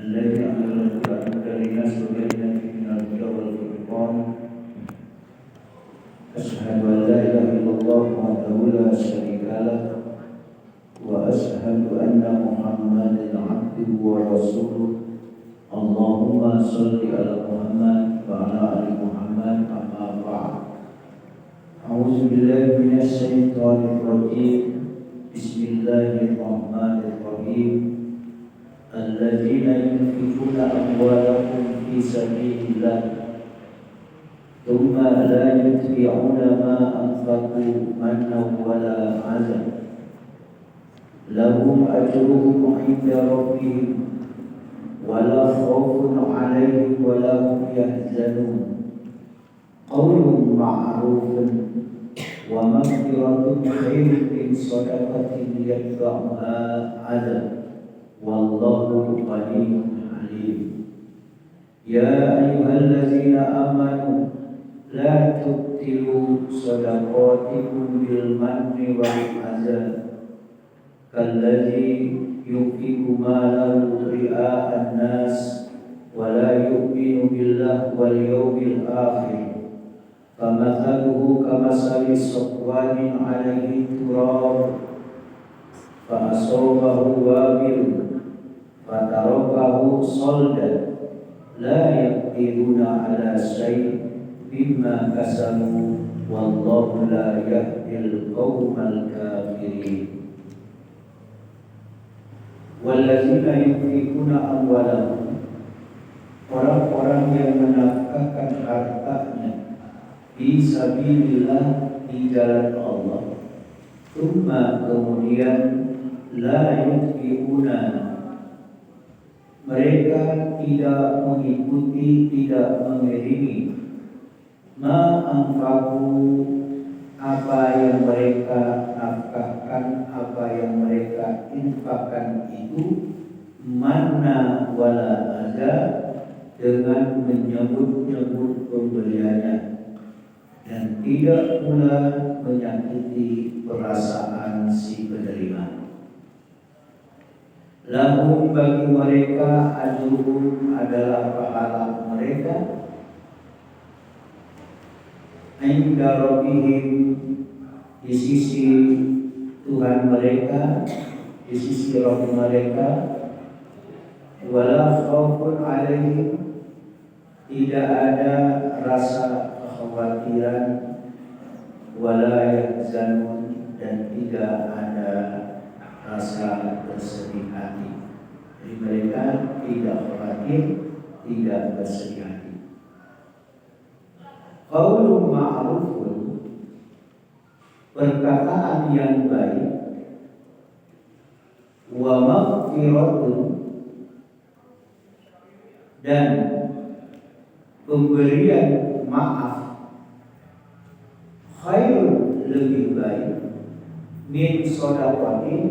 الذي أنزل القرآن للناس وبينات من الهدى والفرقان أشهد أن لا إله إلا الله وحده لا شريك له وأشهد أن محمدا عبده ورسوله اللهم صل على محمد وعلى آل محمد أما بعد أعوذ بالله من الشيطان الرجيم بسم الله الرحمن الرحيم الذين ينفقون أموالهم في سبيل الله ثم لا يتبعون ما أنفقوا منا ولا أذى لهم أجرهم عند ربهم ولا خوف عليهم ولا هم يحزنون قول معروف ومغفرة خير من صدقة يتبعها أذى والله غني حليم يا أيها الذين آمنوا لا تبطلوا صدقاتكم بالمن والأذى كالذي ينفق ماله رئاء الناس ولا يؤمن بالله واليوم الآخر فمثله كمثل صفوان عليه تراب فأصابه وابل فتركه صلدا لا يقدرون على شيء مما كسبوا والله لا يهدي القوم الكافرين والذين ينفقون أموالهم orang-orang yang menafkahkan hartanya fi sabilillah di jalan Allah tsumma kemudian la yutbi'una mereka tidak mengikuti, tidak mengiringi ma anfaqu apa yang mereka nafkahkan, apa yang mereka infakkan itu manna wala adza dengan menyebut-nyebut pembeliannya dan tidak pula menyakiti perasaan si penerima. Lahum bagi mereka ajruhum adalah pahala mereka inda rabbihim di sisi Tuhan mereka, di sisi Rabb mereka wala khaufun alaihim tidak ada rasa kekhawatiran wala yahzanun dan tidak ada rasa bersedih hati. Jadi mereka tidak khawatir, tidak bersedih hati. Qaulun ma'rufun perkataan yang baik wa maghfiratun dan pemberian maaf khairun lebih baik min shadaqatin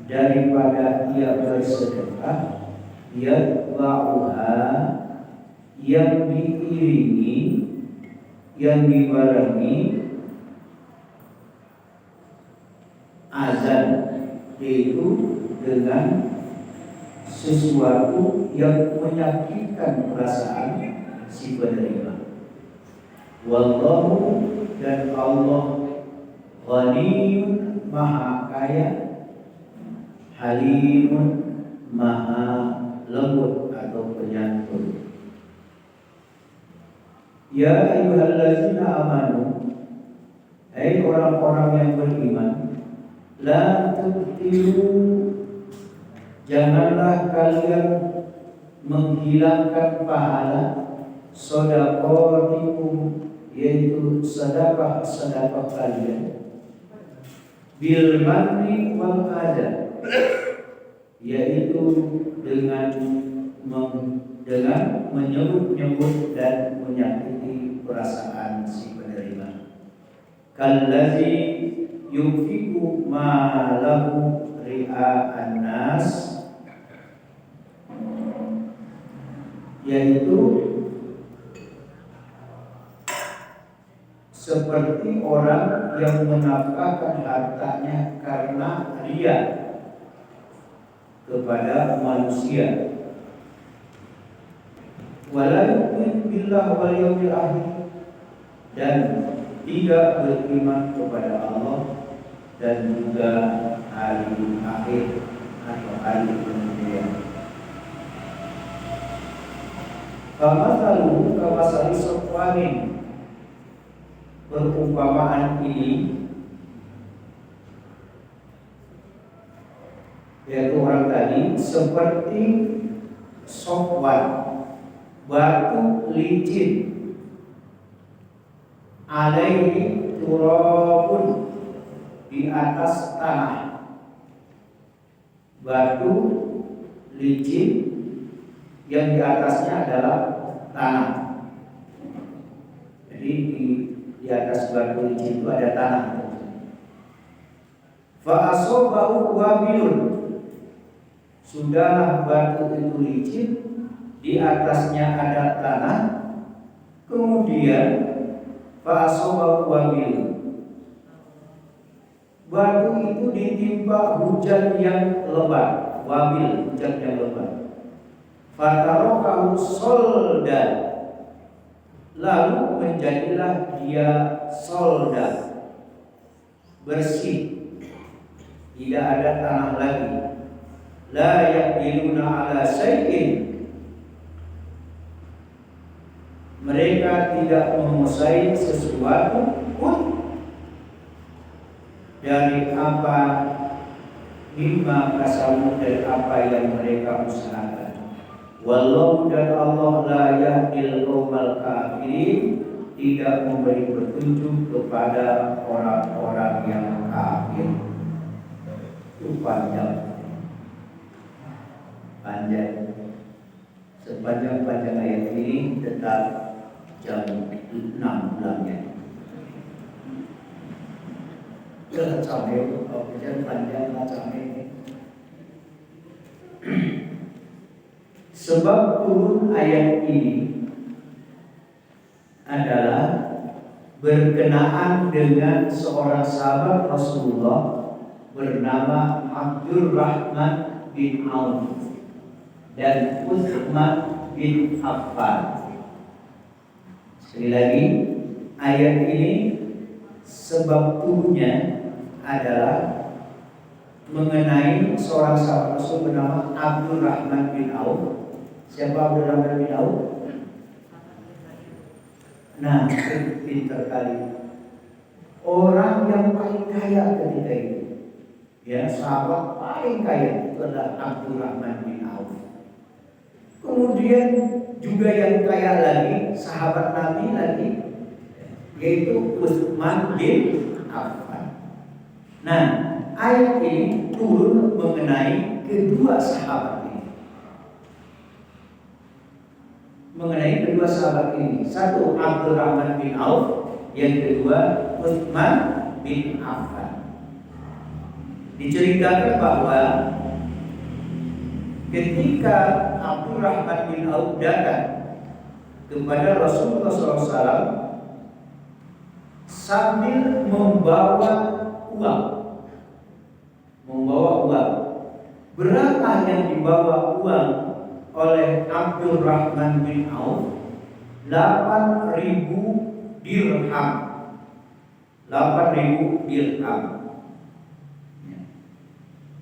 daripada ia bersedekah yatba'uha yang diiringi yang dibarengi azan yaitu dengan sesuatu yang menyakitkan perasaan si penerima. Wallahu dan Allah Ghaniyun maha kaya, Halimun maha lembut atau penyantun. Ya ayyuhallazina amanu hai orang-orang yang beriman la tubtilu janganlah kalian menghilangkan pahala sedekahatikum yaitu sedekah kalian bil manni wal adza yaitu dengan menyebut-nyebut dan menyakiti perasaan si penerima. Kallazi yunfiqu malahu ria'an nas yaitu seperti orang yang menafkahkan hartanya karena ria kepada manusia. wala yu'min billah wal yawmil akhir, dan tidak beriman kepada Allah dan juga hari akhir atau hari kemudian. Famathaluhu kamasali safwanin, perumpamaan ini yaitu orang tadi seperti sofwan, batu licin, alaihi turabun, di atas tanah, batu licin yang di atasnya adalah tanah. Jadi di atas batu licin itu ada tanah. Fa asobahu wabilun, sudahlah batu itu licin, di atasnya ada tanah, kemudian fa'asobahu wabil, batu itu ditimpa hujan yang lebat, wabil, hujan yang lebat. Fatarokahu solda, lalu menjadilah dia solda, bersih, tidak ada tanah lagi. La yaqiluna ala syai'in, mereka tidak menguasai sesuatu pun dari apa mimma kasabu, dari apa yang mereka usahakan. Wallahu, dan Allah la yahdil qaumal kafirin, tidak memberi petunjuk kepada orang-orang yang kafir. Itu panjang. Sepanjang ayat ini tetap jam 6 bulannya. Jangan sampai jangan panjang sampai ini. Sebab turun ayat ini adalah berkenaan dengan seorang sahabat Rasulullah bernama Abdurrahman bin Auf dan Utsman bin Affan. Sekali lagi, ayat ini sebab turunnya adalah mengenai seorang sahabat Rasul bernama Abdurrahman bin Auf. Siapa Abdurrahman bin Auf? Nah, pintar kali. Orang yang paling kaya ketika itu, ya, sahabat paling kaya itu adalah Abdurrahman bin Auf. Kemudian juga yang kaya lagi, sahabat Nabi lagi, yaitu Utsman bin Affan. Nah, ayat ini turun mengenai kedua sahabat ini. Mengenai kedua sahabat ini, satu Abdurrahman bin Auf, yang kedua Utsman bin Affan. Diceritakan bahwa ketika Abdurrahman bin Auf datang kepada Rasulullah SAW sambil membawa uang. Berapa yang dibawa uang oleh Abdurrahman bin Auf? 8.000 dirham. 8.000 dirham.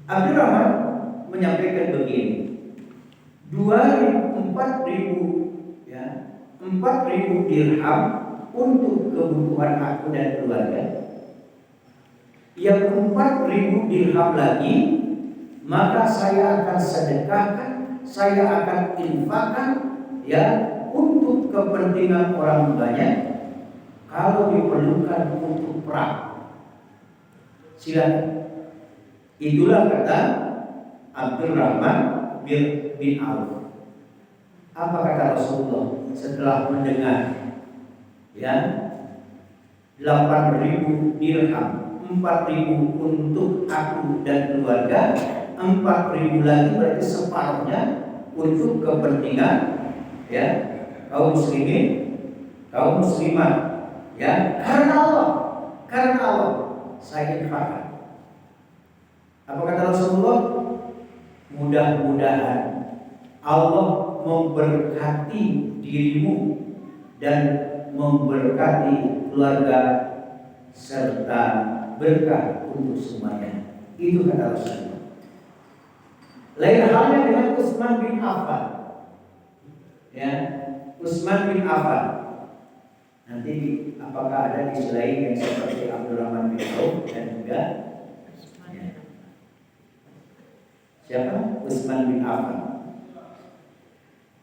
Abdurrahman menyampaikan begini, 4.000 ya, 4.000 dirham untuk kebutuhan aku dan keluarga. Yang 4.000 dirham lagi, maka saya akan sedekahkan, saya akan infakkan, ya, untuk kepentingan orang banyak, kalau diperlukan untuk perang. Silakan. Itulah kata Abdurrahman bin Auf. Apa kata Rasulullah setelah mendengar, ya, 8.000 dirham, 4.000 untuk aku dan keluarga, 4.000 lagi berarti separuhnya untuk kepentingan, ya, kaum muslimin, kaum muslimat, ya, karena Allah saya infakkan. Apa kata Rasulullah? Mudah-mudahan Allah memberkati dirimu dan memberkati keluarga serta berkah untuk semuanya. Itu kata Rasulullah. Lain halnya dengan Utsman bin Affan. Ya, Utsman bin Affan. Nanti apakah ada di selain yang seperti Abdurrahman bin Auf dan juga siapa? Utsman bin Affan.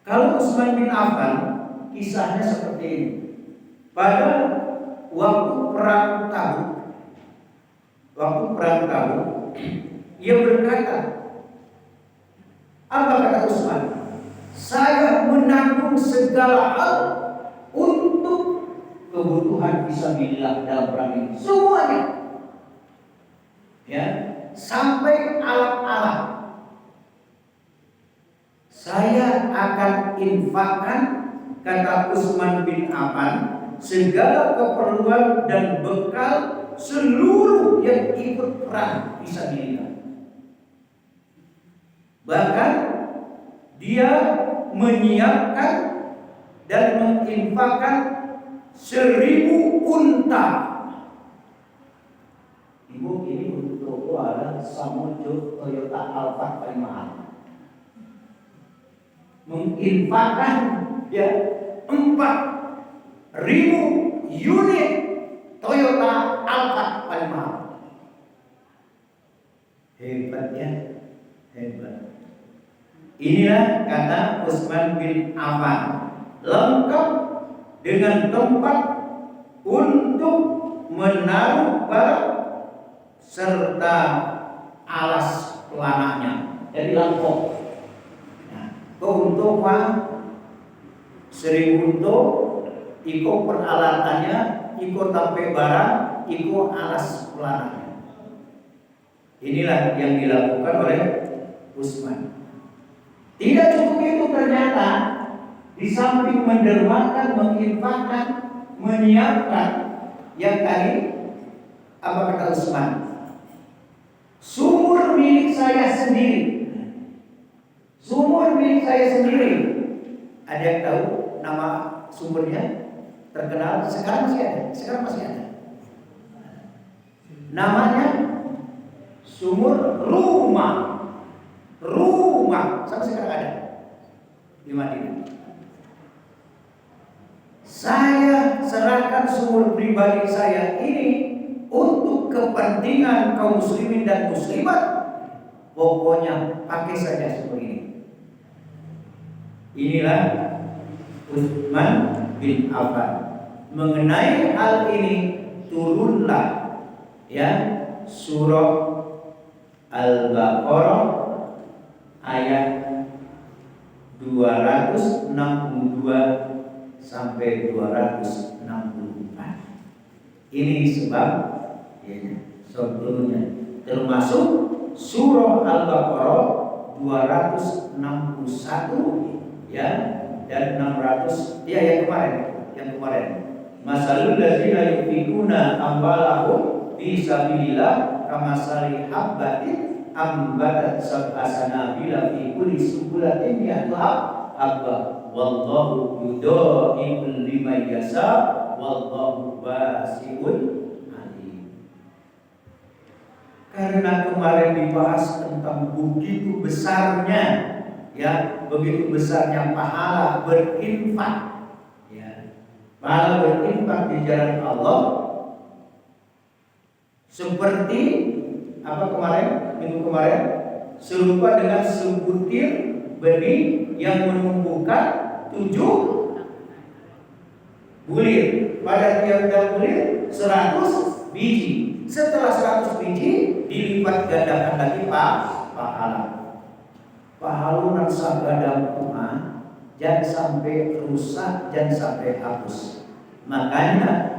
Kalau Utsman bin Affan kisahnya seperti ini. Pada waktu perang Tabuk, ia berkata, apa kata Utsman? Saya menanggung segala hal untuk kebutuhan fisabilillah dalam perang ini. Semuanya. Ya, sampai alat-alat. Saya akan infakkan, kata Utsman bin Affan, segala keperluan dan bekal seluruh yang ikut perang fisabilillah. Bahkan dia menyiapkan dan menginfakkan 1000 unta. Ibu, ini untuk toko ada Samudjo Toyota Alphard paling mahal. Menginfakkan ya 4.000 unit Toyota Alphard paling mahal. Hebat ya, hebat. Inilah kata Utsman bin Affan, lengkap dengan tempat untuk menaruh barang serta alas pelananya. Jadi lengkap. Nah, untuk 1000 untuk iko peralatannya, iko tape barang, iko alas pelananya. Inilah yang dilakukan oleh Utsman. Tidak cukup itu, ternyata di samping mendermakan, menginfakkan, menyiapkan yang tadi, apa kata Utsman? Sumur milik saya sendiri. Sumur milik saya sendiri. Ada yang tahu nama sumurnya? Terkenal sekarang masih ada. Sekarang masih ada. Namanya Sumur Rumah. Rumah sampai sekarang ada di Madinah. Saya serahkan sumur pribadi saya ini untuk kepentingan kaum muslimin dan muslimat. Pokoknya pakai saja sumur ini. Inilah Utsman bin Affan. Mengenai hal ini turunlah ya surah Al-Baqarah ayat 262 sampai 264. Ini sebab ya, sebelumnya termasuk surah Al-Baqarah 261 ya dan 600 ya yang kemarin. Masalul ladzina yunfikuna amwalahum fi sabilillah kamasali habbatin ambatat sab'asana bila fi kulli sumbulatin mi'atu habba wallahu yudha'iful liman yasha wallahu wasi'un alim. Karena kemarin dibahas tentang begitu besarnya ya, begitu besarnya pahala berinfak ya. Pahala berinfak di jalan Allah seperti apa minggu kemarin serupa dengan sebutir benih yang menumbuhkan 7 bulir. Pada tiap bulir 100 biji. Setelah 100 biji dilipat gandakan lagi pahala. Pahalunan sagada rumah jangan sampai rusak, jangan sampai hapus. Makanya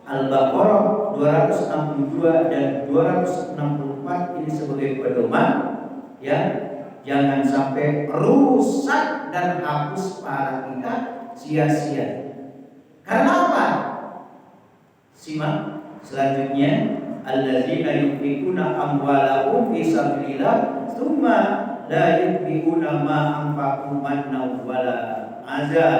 Al-Baqarah 262 dan 264 ini sebagai pedoman ya, jangan sampai rusak dan hapus pahala kita sia-sia. Karena apa? Simak selanjutnya, alladzina yunfikuna amwalahum fi sabilillah tsumma la yutbi'una ma anfaqu manna wala azza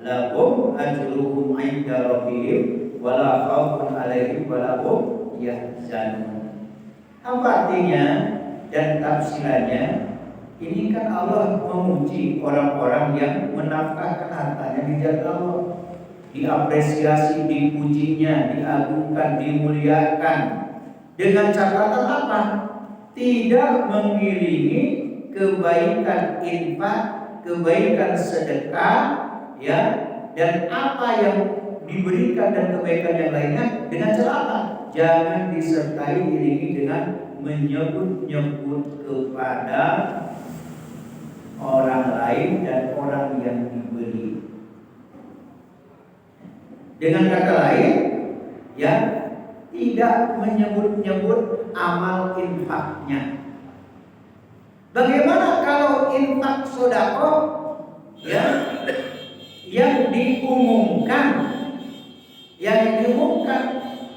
lahum ajruhum 'inda rabbihim wala khaufun 'alaihim wala hum yahzanun. Apa artinya dan tafsirannya? Ini kan Allah memuji orang-orang yang menafkahkan hartanya di jalan Allah, diapresiasi, dipujinya, diagungkan, dimuliakan. Dengan catatan apa? Tidak mengiringi kebaikan infak, kebaikan sedekah, ya, dan apa yang diberikan dan kebaikan yang lainnya dengan cara apa? Jangan disertai diiringi dengan menyebut-nyebut kepada orang lain dan orang yang diberi. Dengan kata lain, ya, tidak menyebut-nyebut amal infaknya. Bagaimana kalau infak sedekah, ya, yang diumumkan,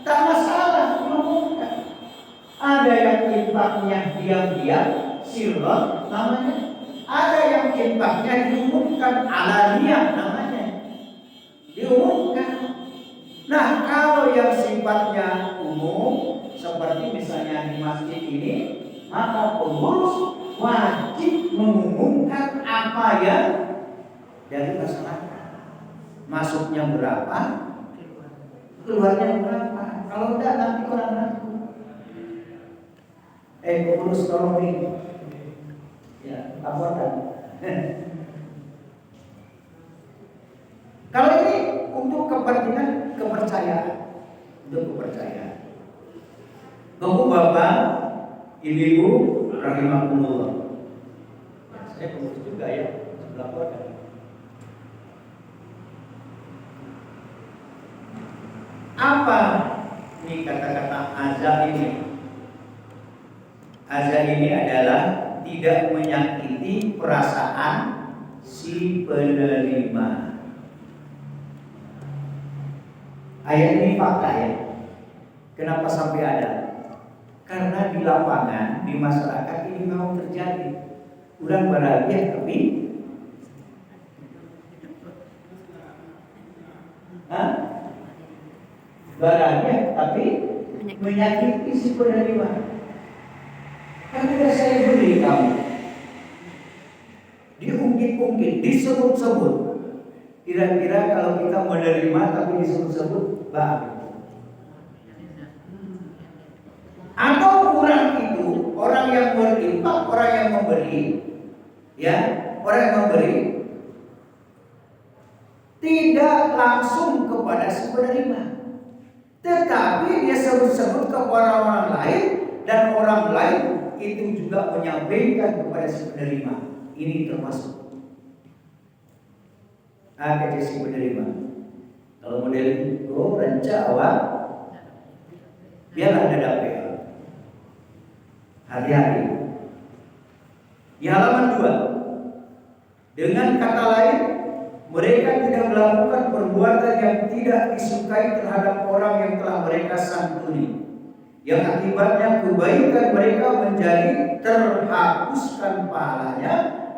tak masalah diumumkan. Ada yang infaknya diam-diam, sirrah namanya. Ada yang infaknya diumumkan, alaniyah namanya, diumumkan. Nah, kalau yang sifatnya umum, seperti misalnya di masjid ini, maka pengurus wajib mengumumkan apa yang dari masyarakat. Masuknya berapa, keluarnya berapa. Kalau tidak nanti orang ragu. Pengurus tolong nih, ya, laporkan. Kalau ini untuk kepentingan kepercayaan, untuk kepercayaan. Bapak, ibu, rahimahumullah. Saya pengurus juga ya, laporkan. Apa ini kata-kata azab ini? Azab ini adalah tidak menyakiti perasaan si penerima. Ayat ini fakta ya. Kenapa sampai ada? Karena di lapangan, di masyarakat ini memang terjadi. Kurang bahagia tapi bahagia tapi menyakiti si penerima. Kan sudah saya beri kamu, diungkit-ungkit, disebut-sebut. Kira-kira kalau kita menerima tapi disebut-sebut, bahagia. Atau orang itu, orang yang berinfak, orang yang memberi, ya, orang yang memberi tidak langsung kepada si penerima, tetapi dia sebut-sebut kepada orang lain dan orang lain itu juga menyampaikan kepada si penerima. Ini termasuk ada si penerima. Kalau model itu renca awal, biarlah ada dapet. Hati-hati. Di halaman 2, dengan kata lain, mereka tidak melakukan perbuatan yang tidak disukai terhadap orang yang telah mereka santuni, yang akibatnya kebaikan mereka menjadi terhapuskan pahalanya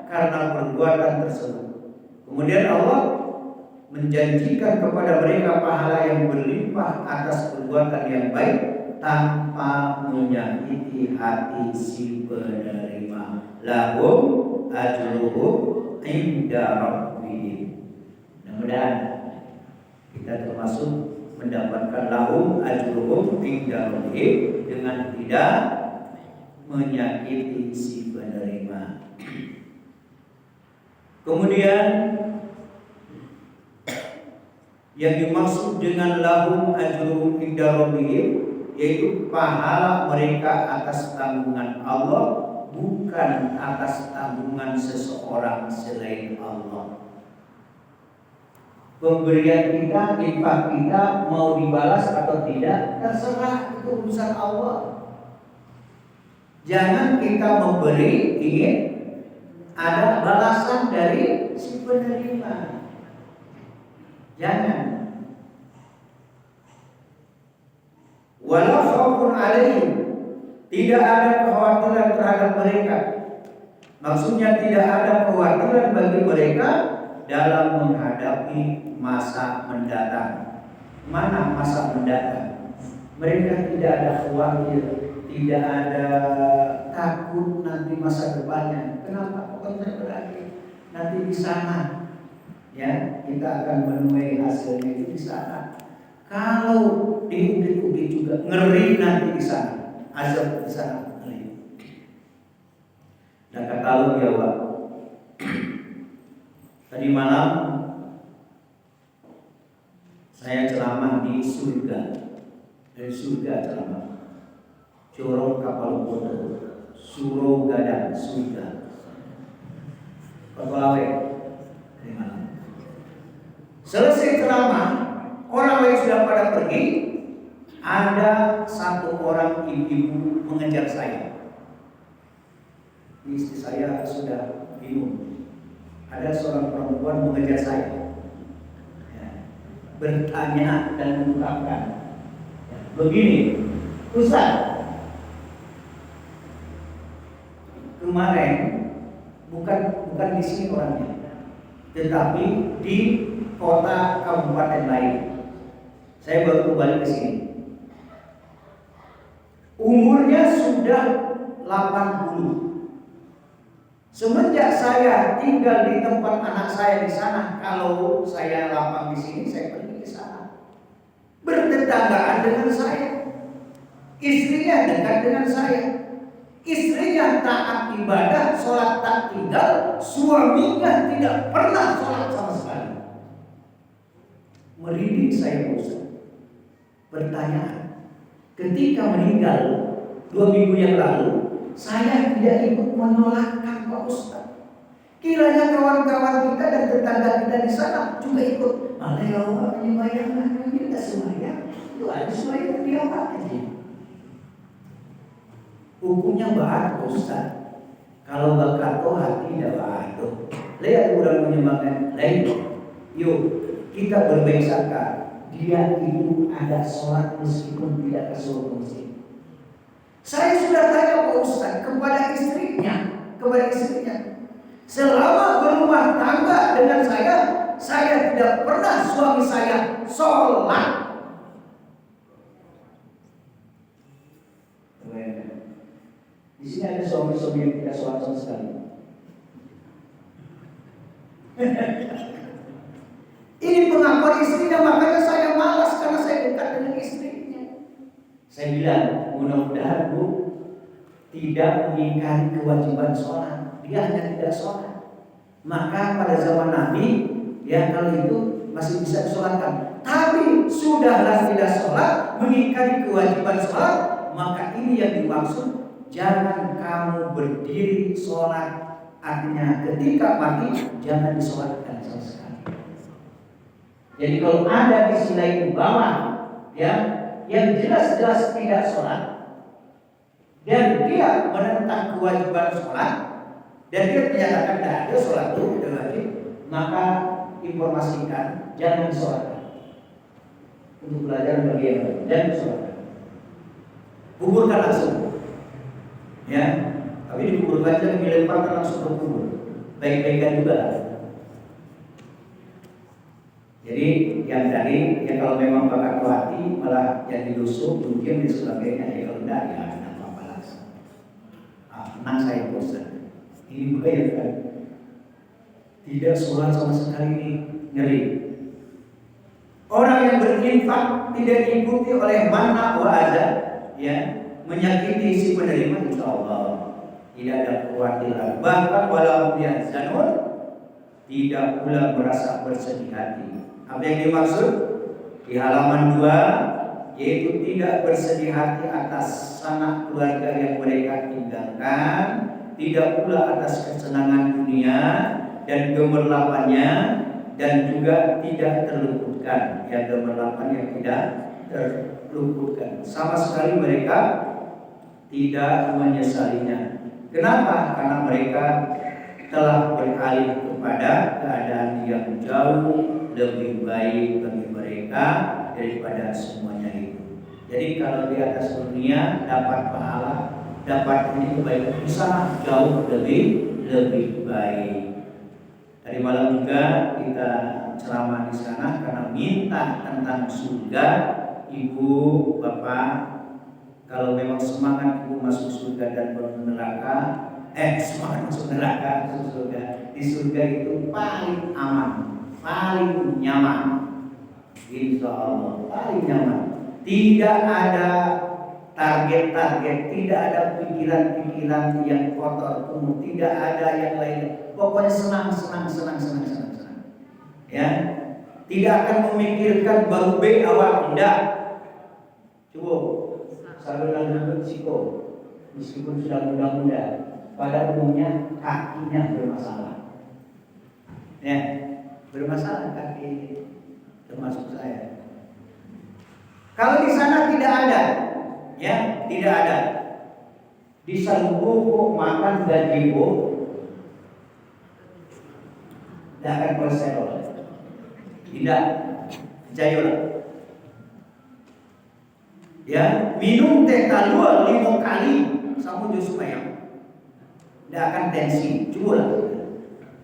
karena perbuatan tersebut. Kemudian Allah menjanjikan kepada mereka pahala yang berlimpah atas perbuatan yang baik tanpa menyakiti hati si penerima. Lahum ajruhum 'inda rabbihim. Mudah-mudahan kita termasuk mendapatkan lahum ajruhum 'inda rabbihim dengan tidak menyakiti si penerima. Kemudian yang dimaksud dengan lahum ajruhum 'inda rabbihim yaitu pahala mereka atas tanggungan Allah, bukan atas tanggungan seseorang selain Allah. Pemberian kita, infak kita mau dibalas atau tidak, terserah, itu urusan Allah. Jangan kita memberi ingin ada balasan dari si penerima. Jangan. Wala khaufun 'alaihim, tidak ada kekhawatiran terhadap mereka. Maksudnya tidak ada kekhawatiran bagi mereka dalam menghadapi masa mendatang. Mana masa mendatang? Mereka tidak ada khawatir, tidak ada takut nanti masa depannya. Kenapa? Bukan berarti nanti di sana, ya kita akan menemui hasilnya itu di sana. Kalau diungkit-ungkit juga ngeri nanti di sana, azab di sana ngeri. Dan kalau jawab tadi malam saya ceramah di surga, dari surga ceramah. Corong kapal bodoh, Suro Gadang surga. Pegawai dari malam. Selesai ceramah, orang lain sudah pada pergi. Ada satu orang ibu-ibu mengejar saya. Istri saya sudah bingung. Ada seorang perempuan mengejar saya, ya, bertanya dan mengungkapkan, ya, begini, Ustaz, kemarin bukan di sini orangnya, tetapi di kota kabupaten lain. Saya baru kembali ke sini. Umurnya sudah 80. Semenjak saya tinggal di tempat anak saya di sana, kalau saya lapang di sini, saya pergi ke sana. Bertetanggaan dengan saya. Istrinya dekat dengan saya. Istrinya taat ibadah, sholat tak tinggal. Suaminya tidak pernah sholat sama sekali. Merinding saya bosan. Pertanyaan, ketika meninggal 2 minggu yang lalu, saya tidak ikut menolakkan Pak Ustaz. Kiranya kawan-kawan kita dan tetangga kita di sana juga ikut. Malah ya Allah menyembahyang, kita sembahyang. Itu ada sembahyang dia apa aja. Hukumnya bahat Ustaz. Kalau bakato hati tidak bahato. Lihat orang menyembahkan lain. Yuk kita berbaik sangka. Dia itu ada sholat meskipun tidak ke seluruh masjid. Saya sudah tanya Pak Ustaz kepada istrinya. Selama berumah tangga dengan saya tidak pernah suami saya sholat. Di sini ada suami-suami yang tidak sholat sama sekali. Ini pengakuan istrinya, makanya saya malas karena saya dekat dengan istrinya. Saya bilang, mudah-mudahan Bu tidak mengingkari kewajiban sholat. Dia hanya tidak sholat. Maka pada zaman Nabi, ya kalau itu masih bisa disolatkan. Tapi sudahlah tidak sholat, mengingkari kewajiban sholat, maka ini yang dimaksud. Jangan kamu berdiri sholat. Artinya ketika mati jangan disolatkan sama sekali. Jadi kalau ada di sisi bawah, ya, yang jelas-jelas tidak sholat dan dia menentang kewajiban sholat dan dia menyatakan tidak ada sholat itu tidak wajib, maka informasikan jangan disolatkan. Untuk belajar bagi yang lain jangan disolatkan. Kuburkan langsung. Ya, tapi dikuburkan jangan dilemparkan langsung ke kubur. Baik-baikan juga. Jadi yang tadi, ya kalau memang bakal hati malah yang dilusuk mungkin dan sebagainya, ya kalau enggak ya tidak apa-apa langsung. Tenang saya bosan. Ini juga ya kan. Tidak sholat sama sekali ini ngeri. Orang yang berinfak tidak diikuti oleh mana wa ada, ya, menyakiti si penerima, insya Allah tidak ada kekhawatiran. Bahkan walau dia zanun, tidak pula merasa bersedih hati. Apa yang dimaksud? Di halaman 2, yaitu tidak bersedih hati atas sanak keluarga yang mereka tinggalkan, tidak pula atas kesenangan dunia dan gemerlapannya, dan juga tidak terluputkan, ya, gemerlapan yang tidak terluputkan. Sama sekali mereka tidak menyesalinya. Kenapa? Karena mereka telah beralih kepada keadaan yang jauh lebih baik bagi mereka daripada semuanya itu. Jadi kalau di atas dunia dapat pahala, dapat ini kebaikan, bisa jauh lebih lebih baik. Tadi malam juga kita ceramah di sana karena minta tentang surga. Ibu, bapak, kalau memang semangat ibu masuk surga dan neraka, semangat masuk neraka, masuk surga. Di surga itu paling aman, paling nyaman. Insya Allah paling nyaman. Tidak ada target-target, tidak ada pikiran-pikiran yang kotor kumuh, tidak ada yang lain. Pokoknya senang. Ya, tidak akan memikirkan baru B awal, tidak. Coba saluran bersiko, meskipun sudah muda-muda, pada umumnya kakinya bermasalah. Ya, bermasalah kaki, termasuk saya. Kalau di sana tidak ada, ya, tidak ada. Di Saluku makan gaji tidak akan kolesterol. Tidak, percayalah. Ya, minum teh talua 5 kali sama jus supaya tidak akan tensi. Coba lah.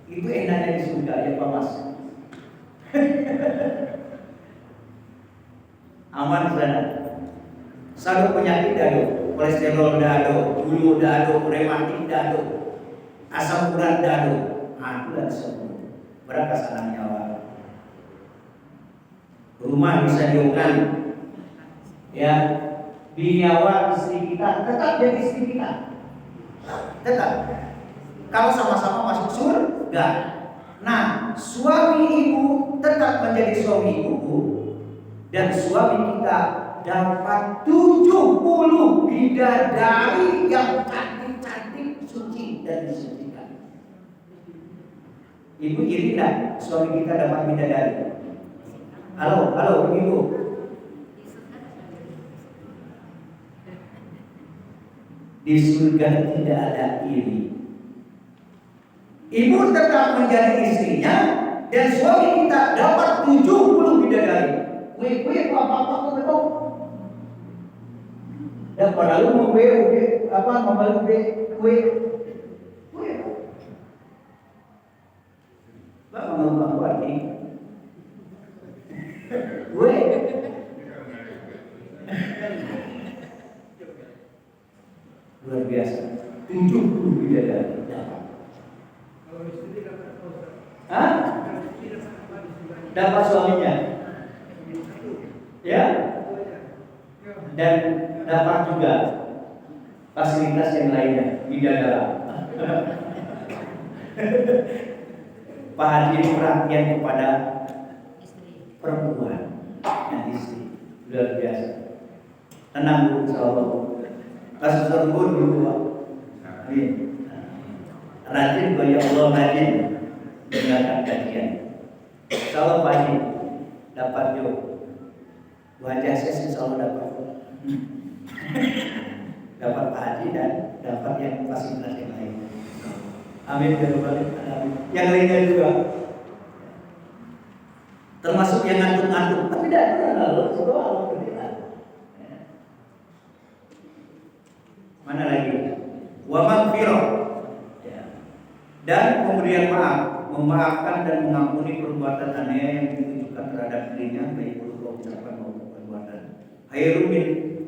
Itu enaknya di surga ya Pak Mas. Aman sana. Satu penyakit dado, kolesterol dado, gulu dado, rematik dado, asam urat dado. Itulah semua. Berapa senang nyawa. Rumah bisa diokan. Ya, di nyawa istri kita tetap jadi istri kita. Tetap. Kalau sama-sama masuk surga. Nah, suami ibu tetap menjadi suami ibu. Dan suami kita dapat 70 bidadari yang cantik-cantik, suci dan disucikan. Ibu iri enggak suami kita dapat bidadari? Halo ibu. Di surga tidak ada iri. Ibu tetap menjadi istrinya dan suami kita dapat 70 bidadari. Kue apa betul? Dan padahal mau kue. Pak ngomong apa ini? Kue. Luar biasa. 70 bidadari dapat. Hah? Dapat suaminya. Ya. Dan dapat juga fasilitas yang lainnya bidadari. Pak Haji perhatian kepada perempuan dan istri luar biasa. Tenang Bu, insyaallah. Kasus tersebut dulu. Amin. Rajin ya Allah, rajin menjalankan kajian. Insyaallah Pak Haji dapat jo. Wajah saya insyaallah dapat. Dapat Pak Haji dan dapat yang fasilitas yang lain. Amin ya rabbal alamin. Yang lainnya juga. Termasuk yang ngantuk-ngantuk, tapi tidak lalu berdoa berdoa. Mana lagi? Wa maghfirah. Ya. Dan pemberian maaf, memaafkan dan mengampuni perbuatan aneh yang ditujukan terhadap dirinya baik berupa ucapan maupun perbuatan. Khairun min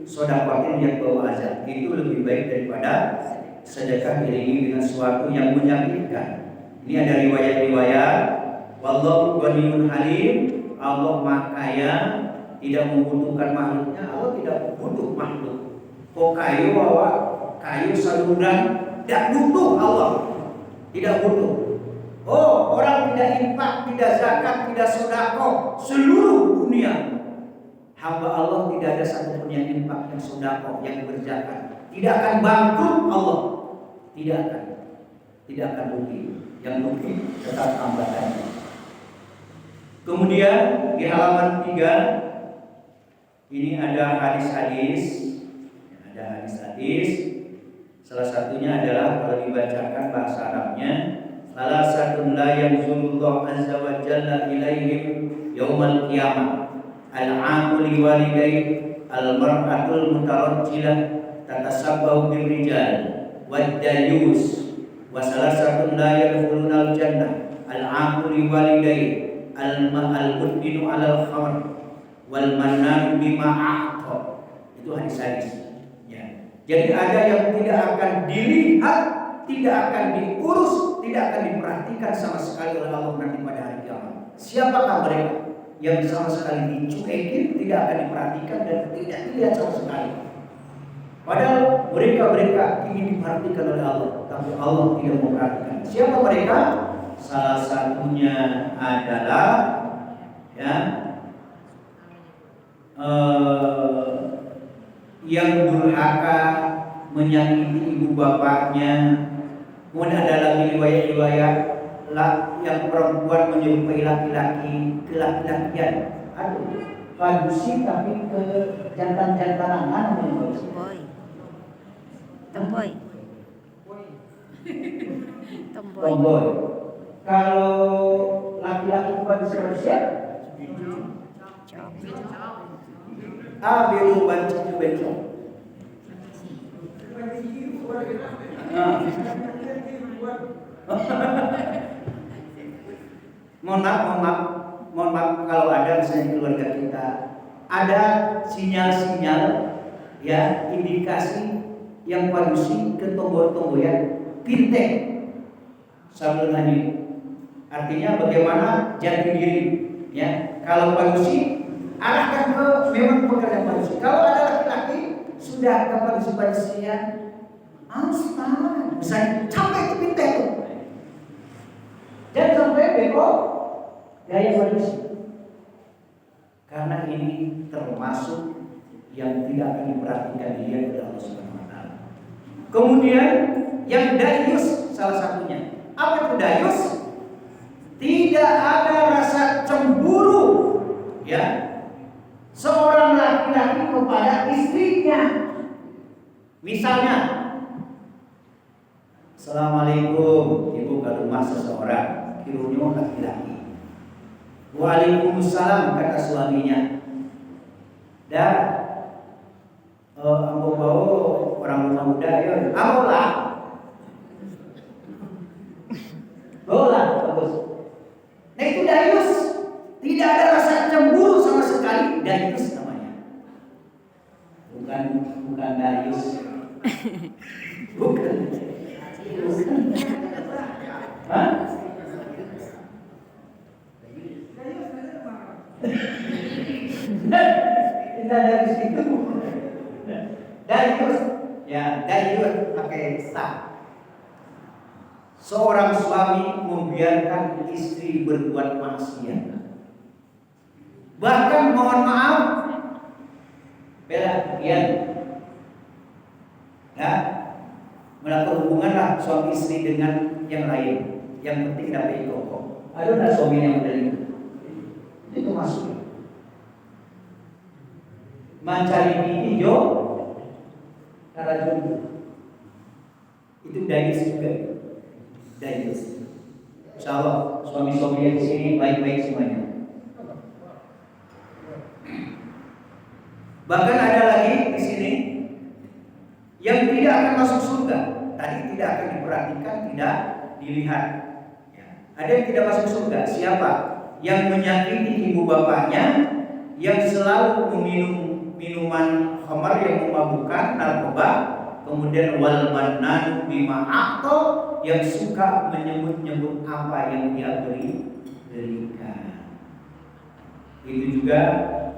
shadaqatin yang bawa azab. Itu lebih baik daripada sedekah diiringi dengan sesuatu yang menyakitkan. Ini ada riwayat-riwayat. Wallahu ghaniyyun halim. Allah Maha Kaya, tidak membutuhkan makhluknya. Allah tidak butuh makhluk. Kok kayu awak, kayu saluran, tidak butuh Allah. Tidak butuh. Oh, orang tidak infak, tidak zakat, tidak sedekah seluruh dunia. Hamba Allah tidak ada satupun yang infak, yang sedekah, yang berzakat. Tidak akan bangkrut Allah. Tidak akan rugi. Yang rugi tetap tambahannya. Kemudian di halaman 3 ini ada hadis-hadis. Salah satunya adalah kalau dibacakan bahasa Arabnya, salah satu la yanzurullah azza wa jalla ilaihim yaumal qiyamah al-'aqu li walidayhi al-mar'atul mutarajjilah tatasabbahu bir rijal wad dayus Wa salasatun la yadkhulunal jannah al-aqul li walidayhi al-mudminu 'alal khamr wal mannan bima a'ta. Itu hadis-hadis. Ya. Jadi ada yang tidak akan dilihat, tidak akan diurus, tidak akan diperhatikan sama sekali oleh Allah nanti pada hari kiamat. Siapakah mereka yang sama sekali dicuekin, tidak akan diperhatikan dan tidak dilihat sama sekali? Padahal mereka ingin diperhatikan oleh Allah, tapi Allah tidak memperhatikan. Siapa mereka? Salah satunya adalah ya yang durhaka, menyakiti ibu bapaknya. Kemudian ada lagi riwayat-riwayat yang perempuan menyerupai laki-laki kelaki-lakian. Aduh, padusi tapi ke jantan-jantanan namanya Tomboy. Tomboy. Tomboy. Tomboy. Kalau laki-laki padusi manusia, belum banci bencong. Mohon maaf kalau ada misalnya keluarga kita ada sinyal-sinyal ya indikasi yang padusi ke tombol-tomboyan pintek sambil nanya. Artinya bagaimana jati diri ya. Kalau padusi arahkan ke memang pekerjaan padusi. Kalau ada laki-laki sudah ke padusi-padusinya misalnya sampai itu pintek tuh. Jangan sampai beko gaya manusia. Karena ini termasuk yang tidak akan diperhatikan dia oleh Allah Subhanahu wa taala. Kemudian yang dayus salah satunya. Apa itu dayus? Tidak ada rasa cemburu ya seorang laki-laki kepada istrinya. Misalnya, Assalamualaikum, ibu ke rumah seseorang, kirunya laki-laki. Waalaikumsalam, kata suaminya. Dan ambo bau orang rumah muda ya, ambolah. Bola, bagus. Nah itu dayus, tidak ada rasa cemburu sama sekali, dayus namanya. Bukan dayus. Bukan. Hah? Tidak dari situ. Dayus, ya dayus pakai sa. Seorang suami membiarkan istri berbuat maksiat. Bahkan mohon maaf, bela ya, melakukan hubunganlah suami istri dengan yang lain. Yang penting dapat kokoh. Ada nggak suami yang dari itu masuk? Mencari bini jo, karena jodoh. Itu dayus juga. Dayus. Insyaallah suami-suami yang di sini baik-baik semuanya. Bahkan ada lagi di sini yang tidak akan masuk surga. Tadi tidak akan diperhatikan, tidak dilihat. Ya. Ada yang tidak masuk surga. Siapa? Yang menyakiti ibu bapaknya, yang selalu meminum minuman khamar yang memabukkan, narkoba, kemudian wal mannan bima a'ta, yang suka menyebut-nyebut apa yang dia berikan. Itu juga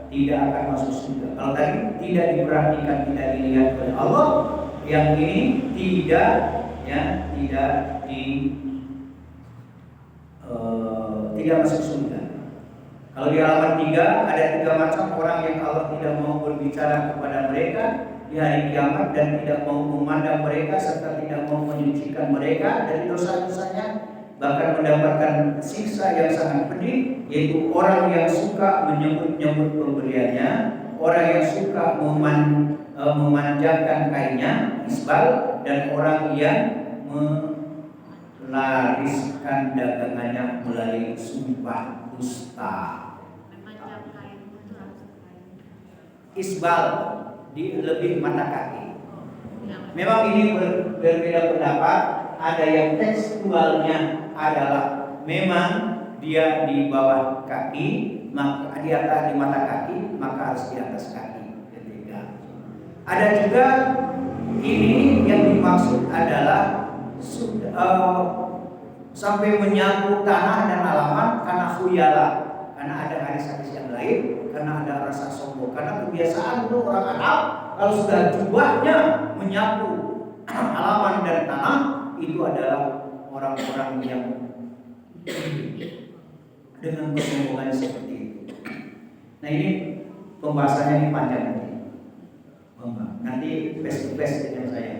tidak akan masuk surga. Kalau tadi tidak diperhatikan, tidak dilihat oleh Allah, yang ini tidak masuk surga. Kalau di halaman 3 ada 3 macam orang yang Allah tidak mau berbicara kepada mereka di hari kiamat dan tidak mau memandang mereka serta tidak mau menyucikan mereka dari dosa-dosanya, bahkan mendapatkan siksa yang sangat pedih, yaitu orang yang suka menyebut-nyebut pemberiannya, orang yang suka memanjangkan kainnya, isbal, dan orang yang melariskan dagangannya melalui sumpah dusta. Isbal di lebih mata kaki. Memang ini berbeda pendapat ada yang tekstualnya adalah memang dia di bawah kaki, maka di atas di mata kaki, maka harus di atas kaki. Ketiga. Ada juga ini yang dimaksud adalah sampai menyapu tanah dan halaman karena khuyala, karena ada hadis-hadis yang lain, karena ada rasa sombong, karena kebiasaan dulu orang Arab kalau sudah jubahnya menyapu halaman dan tanah itu adalah orang-orang yang dengan kesombongan seperti itu. Nah ini pembahasannya ini panjang nanti face to face dengan saya.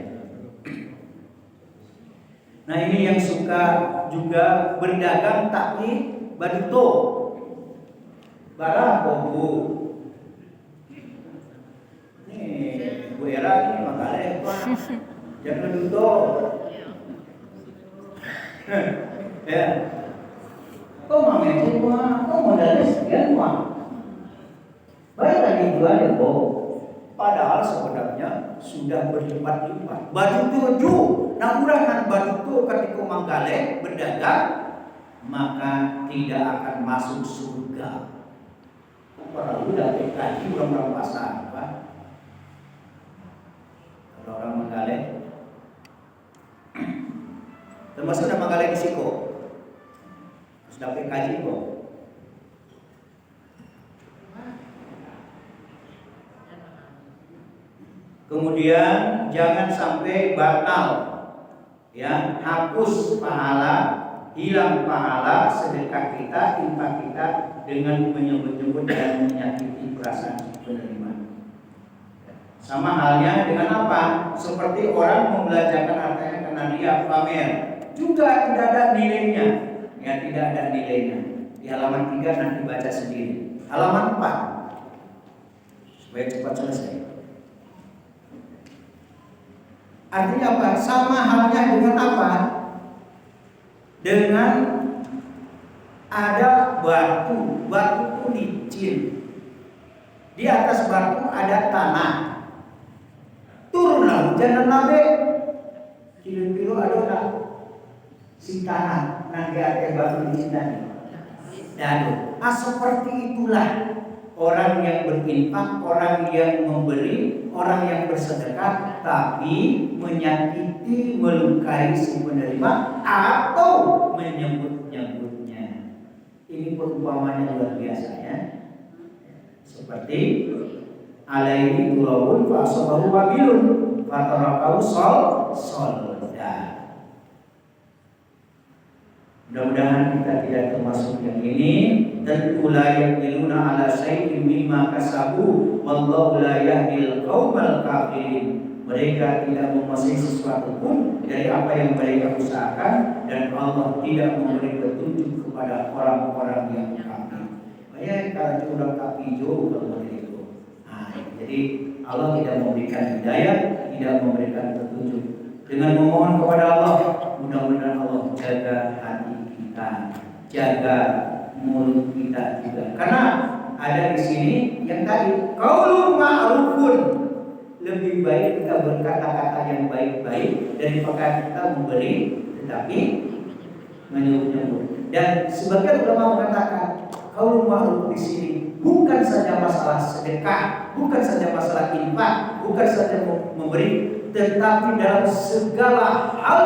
Nah ini yang suka juga berdagang tapi baduto, barang kobo. Nih Bu Era ini makanya jangan baduto. Ya. Kau mau ngecek mah, kau modalnya sekian mah. Baik lagi jual ya kok. Padahal sebenarnya sudah berlipat-lipat. Baju tujuh, nah urangan baju itu ketika manggale berdagang maka tidak akan masuk surga. Para udah kaji orang pasar apa? Kalau orang manggale, termasuk nama manggale di Siko, sudah kaji kok. Kemudian jangan sampai batal, ya, hapus pahala, hilang pahala sedekah kita, infak kita dengan menyebut-nyebut dan menyakiti perasaan penerima. Sama halnya dengan apa? Seperti orang membelanjakan hartanya karena dia pamer, juga tidak ada nilainya, ya tidak ada nilainya. Di halaman 3 nanti baca sendiri. Halaman 4 supaya cepat selesai. Artinya apa? Sama halnya dengan apa? Dengan ada batu itu licin. Di atas batu ada tanah. Turunlah hujan nabe. Kilo-kilo ada si tanah. Nanti ada batu licin tadi. Dan seperti itulah orang yang berinfak, orang yang memberi, orang yang bersedekah, tapi menyakiti, melukai si penerima atau menyebut-nyebutnya. Ini perumpamannya luar biasa ya. Seperti alaihi turabun fa asabahu wabilun fa tarakau solda. Mudah-mudahan kita tidak termasuk yang ini. Tentu la yaqiluna ala syai'in mimma kasabu wallahu la yahdil qaumal kafirin. Mereka tidak menguasai sesuatu pun dari apa yang mereka usahakan, dan Allah tidak memberi petunjuk kepada orang-orang yang kafir. Banyak kalau orang kafir jauh kalau itu. Nah, jadi Allah tidak memberikan hidayah, tidak memberikan petunjuk. Dengan memohon kepada Allah, mudah-mudahan Allah jaga hati kita, jaga mulut kita juga. Karena ada di sini yang tadi qaulun ma'rufun, lebih baik kita berkata-kata yang baik-baik daripada kita memberi tetapi menyebut-nyebut. Dan sebagian ulama mengatakan qaulun ma'ruf di sini bukan saja masalah sedekah, bukan saja masalah infak, bukan saja memberi, tetapi dalam segala hal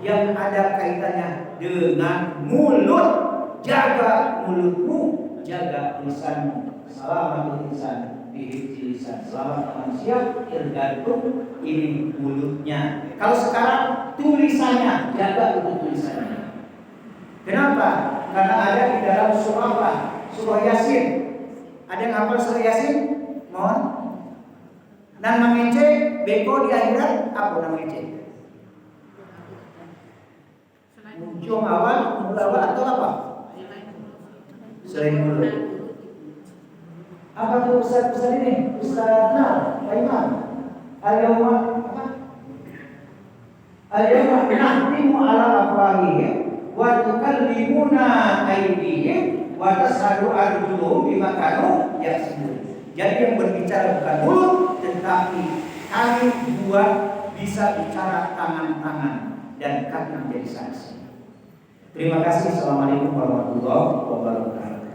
yang ada kaitannya dengan mulut. Jaga mulutmu, jaga lisanmu. Selamat lisan, dihifzi lisan. Selamat manusia tergantung ini mulutnya. Kalau sekarang tulisannya, jaga untuk tulisannya. Kenapa? Karena ada di dalam surah apa? Surah Yasin. Ada yang hafal surah Yasin? Mohon. Dan mengece beko di akhirat apa namanya? Ujung awal, mula atau apa? Selain mulut. Apa tuh Ustaz ini? Ustaz Pak Imam. Al-yawma apa? Al-yawma nahtimu ala afwahihim wa tukallimuna aydihim wa tashhadu arjuluhum bima kanu yaksubun. Jadi yang berbicara bukan mulut, tetapi kami buat bisa bicara tangan-tangan. dan kami menjadi saksi. Terima kasih. Assalamualaikum warahmatullahi wabarakatuh.